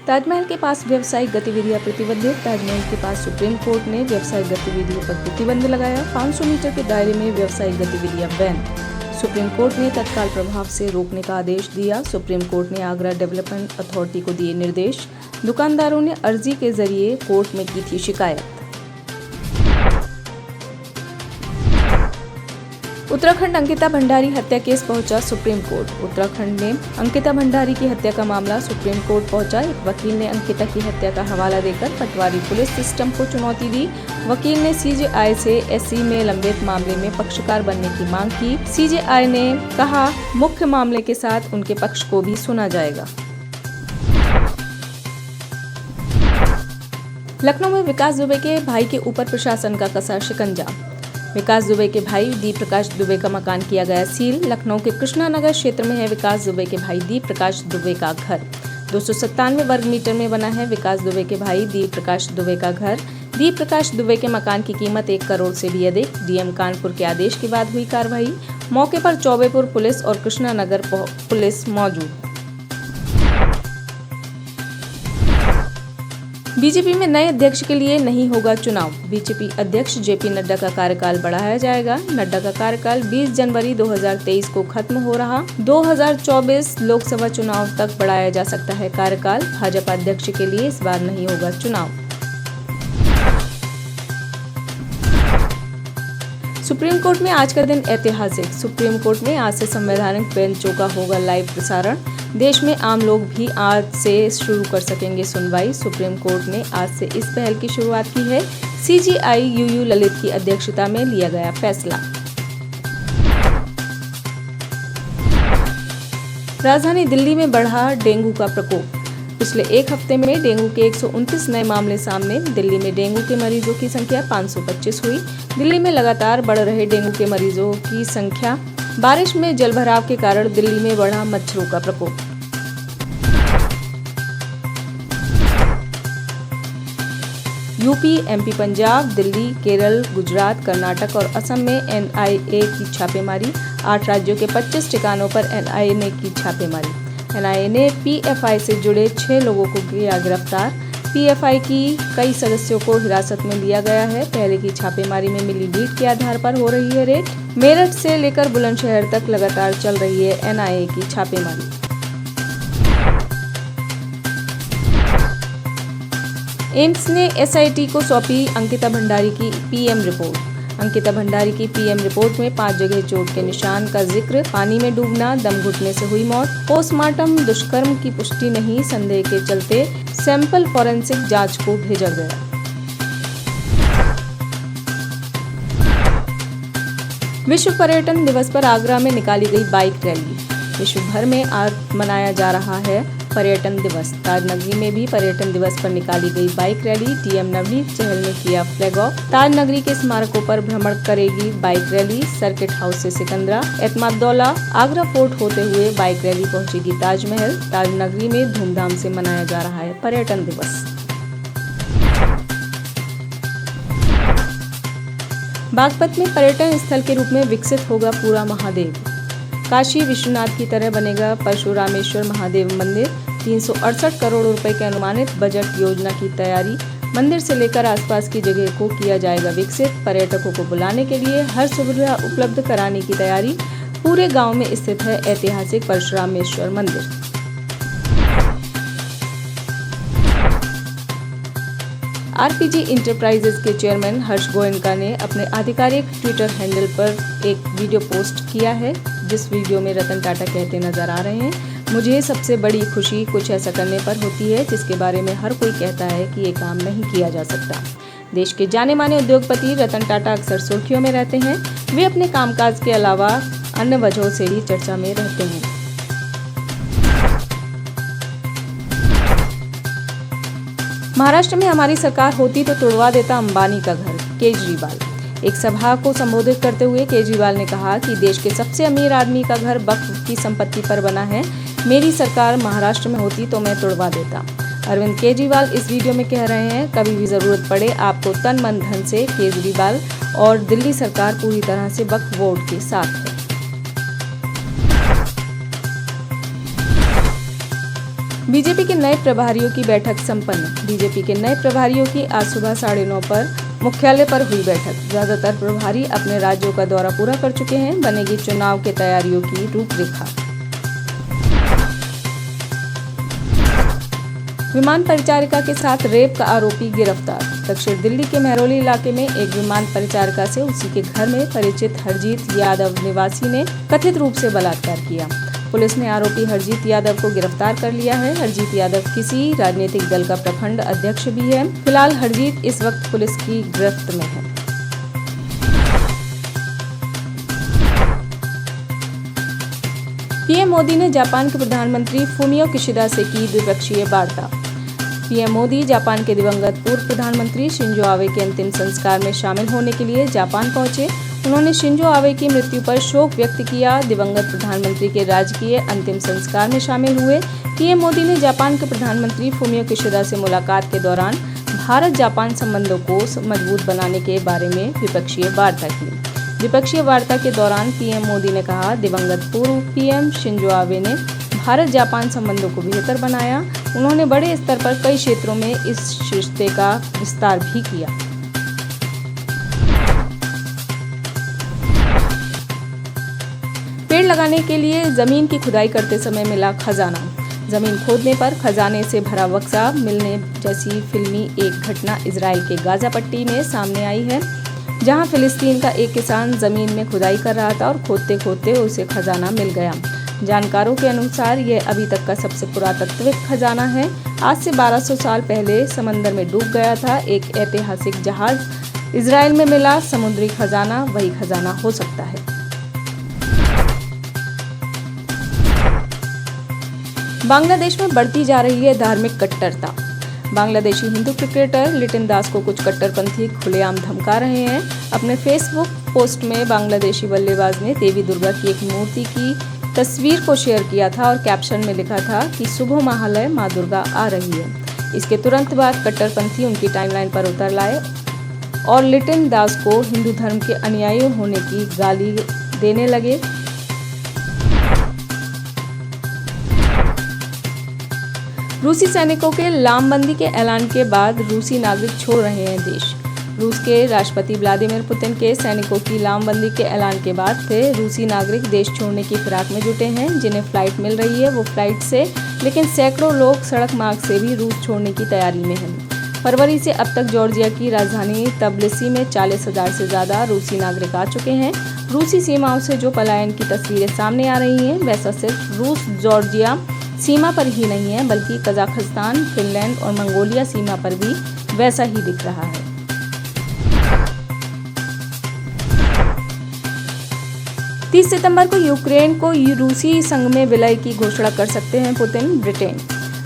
ताजमहल के पास व्यावसायिक गतिविधियां प्रतिबंधित। ताजमहल के पास सुप्रीम कोर्ट ने व्यावसायिक गतिविधियों पर प्रतिबंध लगाया। 500 मीटर के दायरे में व्यावसायिक गतिविधियां बैन। सुप्रीम कोर्ट ने तत्काल प्रभाव से रोकने का आदेश दिया। सुप्रीम कोर्ट ने आगरा डेवलपमेंट अथॉरिटी को दिए निर्देश। दुकानदारों ने अर्जी के जरिए कोर्ट में की थी शिकायत। उत्तराखंड अंकिता भंडारी हत्या केस पहुंचा सुप्रीम कोर्ट। उत्तराखंड में अंकिता भंडारी की हत्या का मामला सुप्रीम कोर्ट पहुंचा। एक वकील ने अंकिता की हत्या का हवाला देकर पटवारी पुलिस सिस्टम को चुनौती दी। वकील ने सीजेआई से एससी में लंबित मामले में पक्षकार बनने की मांग की। सीजेआई ने कहा मुख्य मामले के साथ उनके पक्ष को भी सुना जाएगा। लखनऊ में विकास दुबे के भाई के ऊपर प्रशासन का कसा शिकंजा। विकास दुबे के भाई दीप प्रकाश दुबे का मकान किया गया सील। लखनऊ के कृष्णा नगर क्षेत्र में है विकास दुबे के भाई दीप प्रकाश दुबे का घर। 297 वर्ग मीटर में बना है विकास दुबे के भाई दीप प्रकाश दुबे का घर। दीप प्रकाश दुबे के मकान की कीमत 1 करोड़ से भी अधिक। डीएम कानपुर के आदेश के बाद हुई कार्रवाई। मौके पर चौबेपुर पुलिस और कृष्णा नगर पुलिस मौजूद। बीजेपी में नए अध्यक्ष के लिए नहीं होगा चुनाव। बीजेपी अध्यक्ष जेपी नड्डा का कार्यकाल बढ़ाया जाएगा। नड्डा का कार्यकाल 20 जनवरी 2023 को खत्म हो रहा। 2024 लोकसभा चुनाव तक बढ़ाया जा सकता है कार्यकाल। भाजपा अध्यक्ष के लिए इस बार नहीं होगा चुनाव। सुप्रीम कोर्ट में आज का दिन ऐतिहासिक। सुप्रीम कोर्ट में आज से संवैधानिक बेंचों का होगा लाइव प्रसारण। देश में आम लोग भी आज से शुरू कर सकेंगे सुनवाई। सुप्रीम कोर्ट ने आज से इस पहल की शुरुआत की है। सीजेआई यूयू ललित की अध्यक्षता में लिया गया फैसला। राजधानी दिल्ली में बढ़ा डेंगू का प्रकोप। पिछले एक हफ्ते में डेंगू के 129 नए मामले सामने। दिल्ली में डेंगू के मरीजों की संख्या 525 हुई। दिल्ली में लगातार बढ़ रहे डेंगू के मरीजों की संख्या। बारिश में जलभराव के कारण दिल्ली में बढ़ा मच्छरों का प्रकोप। यूपी, एमपी, पंजाब, दिल्ली, केरल, गुजरात, कर्नाटक और असम में एनआईए की छापेमारी। 8 राज्यों के 25 ठिकानों पर एनआईए ने की छापेमारी। एनआईए ने पीएफआई से जुड़े 6 लोगों को किया गिरफ्तार। पीएफआई की कई सदस्यों को हिरासत में लिया गया है। पहले की छापेमारी में मिली लीड के आधार पर हो रही है रेड। मेरठ से लेकर बुलंदशहर तक लगातार चल रही है एनआईए की छापेमारी। एम्स ने एसआईटी को सौंपी अंकिता भंडारी की पीएम रिपोर्ट। अंकिता भंडारी की पीएम रिपोर्ट में 5 जगह चोट के निशान का जिक्र। पानी में डूबना, दम घुटने से हुई मौत। पोस्टमार्टम दुष्कर्म की पुष्टि नहीं। संदेह के चलते सैंपल फॉरेंसिक जांच को भेजा गया। विश्व पर्यटन दिवस पर आगरा में निकाली गई बाइक रैली। विश्व भर में आज मनाया जा रहा है पर्यटन दिवस। ताजनगरी में भी पर्यटन दिवस पर निकाली गई बाइक रैली। डीएम नवनीत चहल ने किया फ्लैग ऑफ। ताजनगरी के स्मारकों पर भ्रमण करेगी बाइक रैली। सर्किट हाउस से सिकंदरा, एतमादौला, आगरा फोर्ट होते हुए बाइक रैली पहुंचेगी ताजमहल। ताजनगरी में धूमधाम से मनाया जा रहा है पर्यटन दिवस। बागपत में पर्यटन स्थल के रूप में विकसित होगा पूरा महादेव। काशी विश्वनाथ की तरह बनेगा परशुरामेश्वर महादेव मंदिर। 368 करोड़ रुपए के अनुमानित बजट योजना की तैयारी। मंदिर से लेकर आसपास की जगह को किया जाएगा विकसित। पर्यटकों को बुलाने के लिए हर सुविधा उपलब्ध कराने की तैयारी। पूरे गांव में स्थित है ऐतिहासिक परशुरामेश्वर मंदिर। आरपीजी इंटरप्राइजेज के चेयरमैन हर्ष गोयनका ने अपने आधिकारिक ट्विटर हैंडल पर एक वीडियो पोस्ट किया है, जिस वीडियो में रतन टाटा कहते नजर आ रहे हैं, मुझे सबसे बड़ी खुशी कुछ ऐसा करने पर होती है जिसके बारे में हर कोई कहता है कि ये काम नहीं किया जा सकता। देश के जाने माने उद्योगपति रतन टाटा अक्सर सुर्खियों में रहते हैं। वे अपने कामकाज के अलावा अन्य वजहों से भी चर्चा में रहते हैं। महाराष्ट्र में हमारी सरकार होती तो तुड़वा देता अंबानी का घर, केजरीवाल। एक सभा को संबोधित करते हुए केजरीवाल ने कहा कि देश के सबसे अमीर आदमी का घर वक्फ की संपत्ति पर बना है। मेरी सरकार महाराष्ट्र में होती तो मैं तुड़वा देता। अरविंद केजरीवाल इस वीडियो में कह रहे हैं, कभी भी जरूरत पड़े आपको तन मन धन से केजरीवाल और दिल्ली सरकार पूरी तरह से वक्फ बोर्ड के साथ है। बीजेपी के नए प्रभारियों की बैठक संपन्न। बीजेपी के नए प्रभारियों की आज सुबह 9:30 पर मुख्यालय पर हुई बैठक। ज्यादातर प्रभारी अपने राज्यों का दौरा पूरा कर चुके हैं। बनेगी चुनाव के तैयारियों की रूपरेखा। विमान परिचारिका के साथ रेप का आरोपी गिरफ्तार। दक्षिण दिल्ली के महरौली इलाके में एक विमान परिचारिका से उसी के घर में परिचित हरजीत यादव निवासी ने कथित रूप से बलात्कार किया। पुलिस ने आरोपी हरजीत यादव को गिरफ्तार कर लिया है। हरजीत यादव किसी राजनीतिक दल का प्रखंड अध्यक्ष भी है। फिलहाल हरजीत इस वक्त पुलिस की गिरफ्त में है। पीएम मोदी ने जापान के प्रधानमंत्री फुमियो किशिदा से की द्विपक्षीय वार्ता। पीएम मोदी जापान के दिवंगत पूर्व प्रधानमंत्री शिंजो आबे के अंतिम संस्कार में शामिल होने के लिए जापान पहुंचे। उन्होंने शिंजो आबे की मृत्यु पर शोक व्यक्त किया। दिवंगत प्रधानमंत्री के राजकीय अंतिम संस्कार में शामिल हुए पीएम मोदी ने जापान के प्रधानमंत्री फुमियो किशिदा से मुलाकात के दौरान भारत जापान संबंधों को मजबूत बनाने के बारे में द्विपक्षीय वार्ता की। द्विपक्षीय वार्ता के दौरान पीएम मोदी ने कहा, दिवंगत पूर्व पीएम शिंजो आबे ने भारत जापान संबंधों को बेहतर बनाया। उन्होंने बड़े स्तर पर कई क्षेत्रों में इस रिश्ते का विस्तार भी किया। पेड़ लगाने के लिए जमीन की खुदाई करते समय मिला खजाना। जमीन खोदने पर खजाने से भरा बक्सा मिलने जैसी फिल्मी एक घटना इजराइल के गाजा पट्टी में सामने आई है, जहां फिलिस्तीन का एक किसान जमीन में खुदाई कर रहा था और खोदते खोदते उसे खजाना मिल गया। जानकारों के अनुसार यह अभी तक का सबसे पुरातात्विक खजाना है। आज से 1200 साल पहले समंदर में डूब गया था एक ऐतिहासिक जहाज। इजराइल में मिला समुद्री खजाना वही खजाना हो सकता है। बांग्लादेश में बढ़ती जा रही है धार्मिक कट्टरता। बांग्लादेशी हिंदू क्रिकेटर लिटिन दास को कुछ कट्टरपंथी खुलेआम धमका रहे हैं। अपने फेसबुक पोस्ट में बांग्लादेशी बल्लेबाज ने देवी दुर्गा की एक मूर्ति की तस्वीर को शेयर किया था और कैप्शन में लिखा था कि शुभ महालय मां दुर्गा आ रही है। इसके तुरंत बाद कट्टरपंथी उनकी टाइमलाइन पर उतर लाए और लिटिन दास को हिंदू धर्म के अनुयायी होने की गाली देने लगे। रूसी सैनिकों के लामबंदी के ऐलान के बाद रूसी नागरिक छोड़ रहे हैं देश। रूस के राष्ट्रपति व्लादिमीर पुतिन के सैनिकों की लामबंदी के ऐलान के बाद से रूसी नागरिक देश छोड़ने की फिराक में जुटे हैं। जिन्हें फ्लाइट मिल रही है वो फ्लाइट से, लेकिन सैकड़ों लोग सड़क मार्ग से भी रूस छोड़ने की तैयारी में हैं। फरवरी से अब तक जॉर्जिया की राजधानी तबिलिसी में 40,000 से ज़्यादा रूसी नागरिक आ चुके हैं। रूसी सीमाओं से जो पलायन की तस्वीरें सामने आ रही हैं, वैसा सिर्फ रूस जॉर्जिया सीमा पर ही नहीं है, बल्कि कजाकिस्तान, फिनलैंड और मंगोलिया सीमा पर भी वैसा ही दिख रहा है। तीस सितंबर को यूक्रेन को रूसी संघ में विलय की घोषणा कर सकते हैं पुतिन।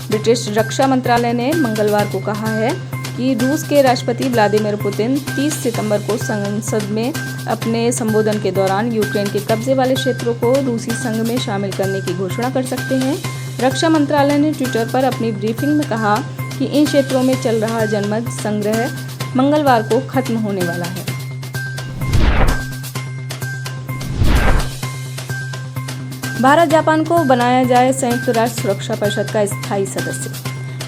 ब्रिटिश रक्षा मंत्रालय ने मंगलवार को कहा है कि रूस के राष्ट्रपति व्लादिमीर पुतिन 30 सितंबर को संसद में अपने संबोधन के दौरान यूक्रेन के कब्जे वाले क्षेत्रों को रूसी संघ में शामिल करने की घोषणा कर सकते हैं। रक्षा मंत्रालय ने ट्विटर पर अपनी ब्रीफिंग में कहा कि इन क्षेत्रों में चल रहा जनमत संग्रह मंगलवार को खत्म होने वाला है। भारत जापान को बनाया जाए संयुक्त राष्ट्र सुरक्षा परिषद का स्थायी सदस्य।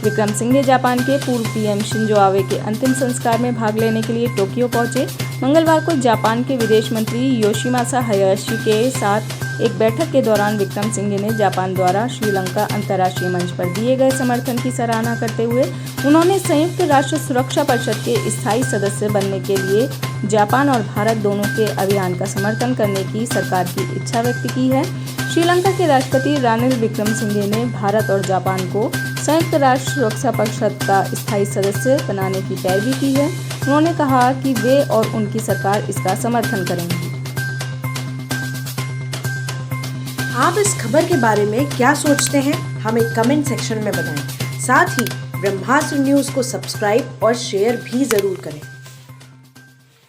विक्रमसिंघे जापान के पूर्व पीएम शिंजो आबे के अंतिम संस्कार में भाग लेने के लिए टोक्यो पहुंचे। मंगलवार को जापान के विदेश मंत्री योशिमासा हायाशी के साथ एक बैठक के दौरान विक्रमसिंघे ने जापान द्वारा श्रीलंका अंतर्राष्ट्रीय मंच पर दिए गए समर्थन की सराहना करते हुए उन्होंने संयुक्त राष्ट्र सुरक्षा परिषद के स्थायी सदस्य बनने के लिए जापान और भारत दोनों के अभियान का समर्थन करने की सरकार की इच्छा व्यक्त की है। श्रीलंका के राष्ट्रपति रानिल विक्रमसिंघे ने भारत और जापान को संयुक्त राष्ट्र सुरक्षा परिषद का स्थायी सदस्य बनाने की पैरवी की है। उन्होंने कहा कि वे और उनकी सरकार इसका समर्थन करेंगी। आप इस खबर के बारे में क्या सोचते हैं, हमें कमेंट सेक्शन में बताएं। साथ ही ब्रह्मास्त्र न्यूज को सब्सक्राइब और शेयर भी जरूर करें।